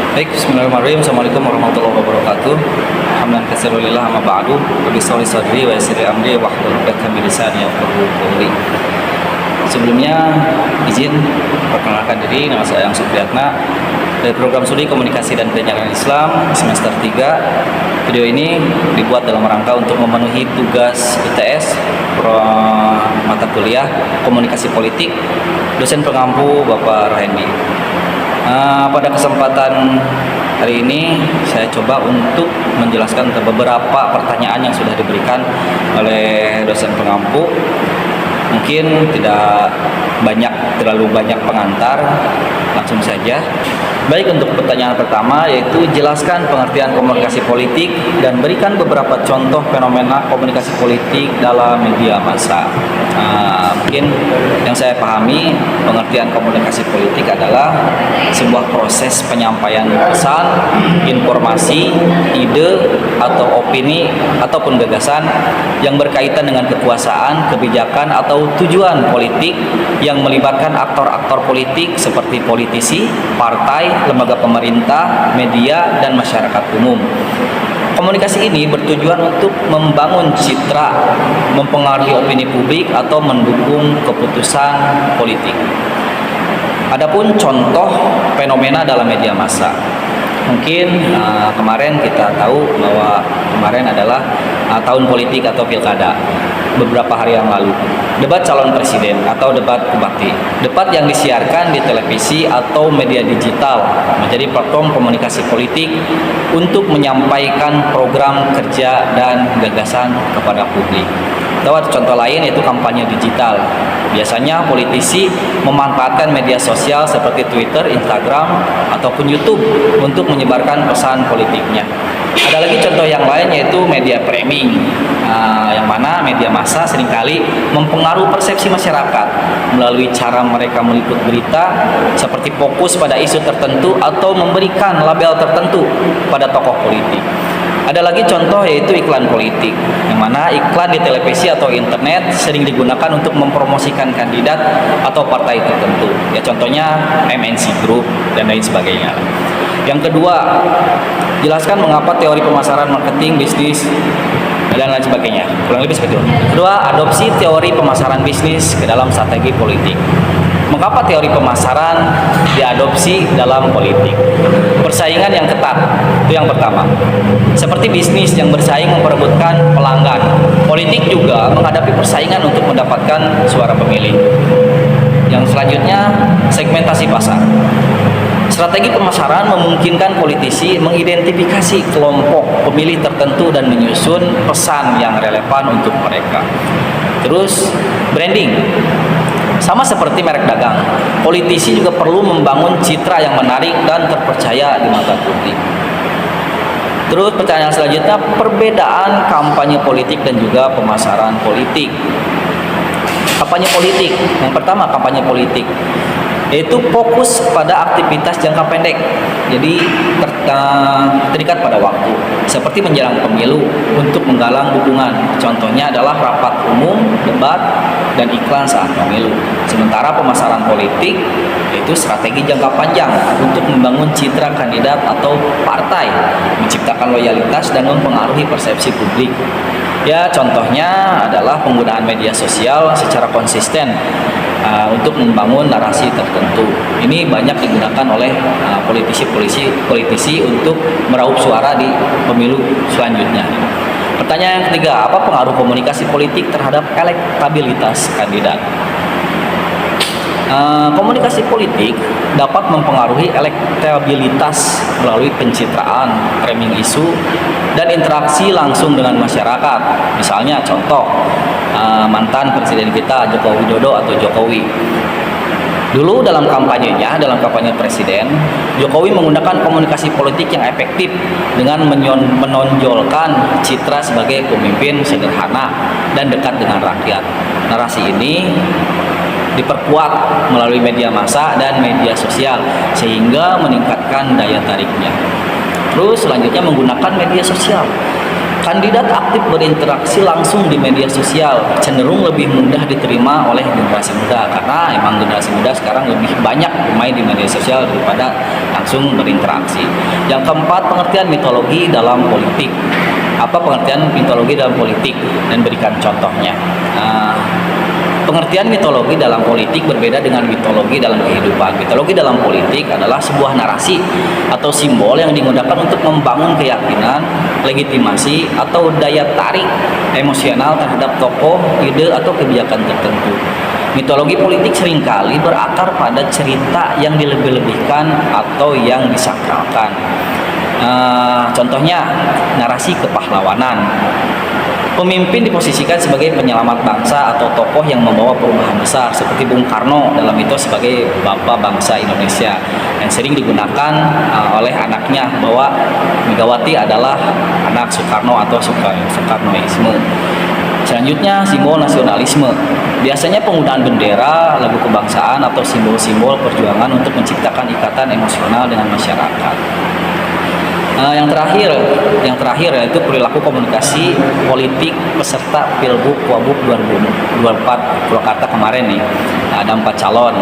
Baik, bismillahirrahmanirrahim. Assalamualaikum warahmatullahi wabarakatuh. Hamdan katsirulillah amma ba'du. Rabbi shrah li sadri wa yassir li amri wahlul 'uqdatam min lisani yafqahu qawli. Sebelumnya izin perkenalkan diri, nama saya Yang Supriyatna dari program studi Komunikasi dan Penyiaran Islam semester 3. Video ini dibuat dalam rangka untuk memenuhi tugas UTS mata kuliah Komunikasi Politik dosen pengampu Bapak Rahendi. Pada kesempatan hari ini saya coba untuk menjelaskan beberapa pertanyaan yang sudah diberikan oleh dosen pengampu. Mungkin tidak terlalu banyak pengantar, langsung saja. Baik, untuk pertanyaan pertama yaitu jelaskan pengertian komunikasi politik dan berikan beberapa contoh fenomena komunikasi politik dalam media massa. Mungkin yang saya pahami, pengertian komunikasi politik adalah sebuah proses penyampaian pesan, informasi, ide, atau opini ataupun gagasan yang berkaitan dengan kekuasaan, kebijakan, atau tujuan politik yang melibatkan aktor-aktor politik seperti politisi, partai, lembaga pemerintah, media, dan masyarakat umum. Komunikasi ini bertujuan untuk membangun citra, mempengaruhi opini publik, atau mendukung keputusan politik. Adapun contoh fenomena dalam media massa. Mungkin kemarin kita tahu bahwa kemarin adalah tahun politik atau pilkada. Beberapa hari yang lalu, debat calon presiden atau debat kebakti, debat yang disiarkan di televisi atau media digital menjadi platform komunikasi politik untuk menyampaikan program kerja dan gagasan kepada publik. Lewat contoh lain yaitu kampanye digital. Biasanya politisi memanfaatkan media sosial seperti Twitter, Instagram, ataupun YouTube untuk menyebarkan pesan politiknya. Ada lagi contoh yang lain yaitu media framing, yang mana media massa seringkali mempengaruhi persepsi masyarakat melalui cara mereka meliput berita seperti fokus pada isu tertentu atau memberikan label tertentu pada tokoh politik. Ada lagi contoh yaitu iklan politik, yang mana iklan di televisi atau internet sering digunakan untuk mempromosikan kandidat atau partai tertentu. Ya contohnya MNC Group dan lain sebagainya. Yang kedua, jelaskan mengapa teori pemasaran marketing bisnis dan lain sebagainya. Kurang lebih seperti itu. Kedua, adopsi teori pemasaran bisnis ke dalam strategi politik. Mengapa teori pemasaran diadopsi dalam politik? Persaingan yang ketat, itu yang pertama. Seperti bisnis yang bersaing memperebutkan pelanggan, politik juga menghadapi persaingan untuk mendapatkan suara pemilih. Yang selanjutnya, segmentasi pasar. Strategi pemasaran memungkinkan politisi mengidentifikasi kelompok pemilih tertentu dan menyusun pesan yang relevan untuk mereka. Terus, branding. Sama seperti merek dagang, politisi juga perlu membangun citra yang menarik dan terpercaya di mata publik. Terus pertanyaan selanjutnya, perbedaan kampanye politik dan juga pemasaran politik. Kampanye politik, yang pertama kampanye politik yaitu fokus pada aktivitas jangka pendek, jadi terikat pada waktu, seperti menjelang pemilu untuk menggalang dukungan. Contohnya adalah rapat umum, debat, dan iklan saat pemilu. Sementara pemasaran politik yaitu strategi jangka panjang untuk membangun citra kandidat atau partai, menciptakan loyalitas dan mempengaruhi persepsi publik. Ya, contohnya adalah penggunaan media sosial secara konsisten untuk membangun narasi tertentu. Ini banyak digunakan oleh politisi untuk meraup suara di pemilu selanjutnya. Pertanyaan yang ketiga, apa pengaruh komunikasi politik terhadap elektabilitas kandidat? Komunikasi politik dapat mempengaruhi elektabilitas melalui pencitraan, framing isu, dan interaksi langsung dengan masyarakat. Misalnya contoh, mantan presiden kita Joko Widodo atau Jokowi. Dulu dalam kampanye presiden, Jokowi menggunakan komunikasi politik yang efektif dengan menonjolkan citra sebagai pemimpin sederhana dan dekat dengan rakyat. Narasi ini diperkuat melalui media massa dan media sosial sehingga meningkatkan daya tariknya. Terus selanjutnya menggunakan media sosial. Kandidat aktif berinteraksi langsung di media sosial cenderung lebih mudah diterima oleh generasi muda, karena emang generasi muda sekarang lebih banyak bermain di media sosial daripada yang langsung berinteraksi. Yang keempat, pengertian mitologi dalam politik. Apa pengertian mitologi dalam politik, dan berikan contohnya. Pengertian mitologi dalam politik berbeda dengan mitologi dalam kehidupan. Mitologi dalam politik adalah sebuah narasi atau simbol yang digunakan untuk membangun keyakinan, legitimasi, atau daya tarik emosional terhadap tokoh, ide, atau kebijakan tertentu. Mitologi politik seringkali berakar pada cerita yang dilebih-lebihkan atau yang disakralkan. Contohnya narasi kepahlawanan. Pemimpin diposisikan sebagai penyelamat bangsa atau tokoh yang membawa perubahan besar, seperti Bung Karno dalam mitos sebagai Bapak Bangsa Indonesia, yang sering digunakan oleh anaknya bahwa Megawati adalah anak Soekarno atau Soekarnoisme. Selanjutnya, simbol nasionalisme. Biasanya penggunaan bendera, lagu kebangsaan, atau simbol-simbol perjuangan untuk menciptakan ikatan emosional dengan masyarakat. Yang terakhir yaitu perilaku komunikasi politik peserta Pilgub Wabub 2024 Purwakarta kemarin nih. Ada 4 calon,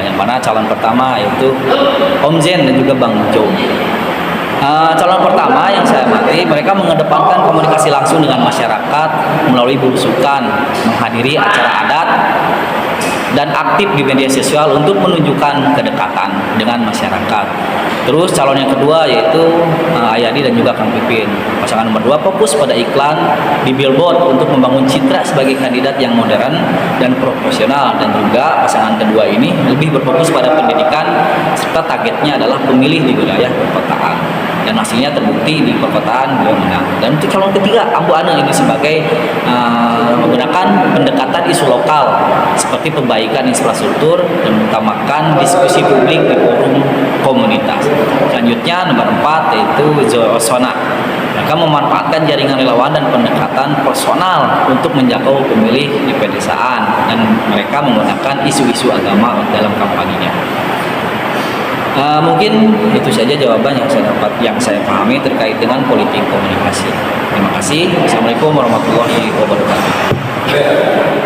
yang mana calon pertama yaitu Om Zen dan juga Bang Jo. Calon pertama yang saya amati, mereka mengedepankan komunikasi langsung dengan masyarakat melalui belusukan, menghadiri acara adat, dan aktif di media sosial untuk menunjukkan kedekatan dengan masyarakat. Terus calon yang kedua yaitu Ayadi dan juga Kang Pipin. Pasangan nomor 2 fokus pada iklan di billboard untuk membangun citra sebagai kandidat yang modern dan profesional, dan juga pasangan kedua ini lebih berfokus pada pendidikan serta targetnya adalah pemilih di wilayah perkotaan. Dan hasilnya terbukti di perkotaan beliau menang. Dan untuk calon ketiga, Ambu Ane ini sebagai menggunakan pendekatan isu lokal seperti perbaikan infrastruktur dan mengutamakan diskusi publik di forum komunitas. Selanjutnya nomor 4 yaitu Joy Osona. Mereka memanfaatkan jaringan relawan dan pendekatan personal untuk menjangkau pemilih di pedesaan, dan mereka menggunakan isu-isu agama dalam kampanyenya. Mungkin itu saja jawaban yang saya pahami terkait dengan politik komunikasi. Terima kasih. Assalamualaikum warahmatullahi wabarakatuh.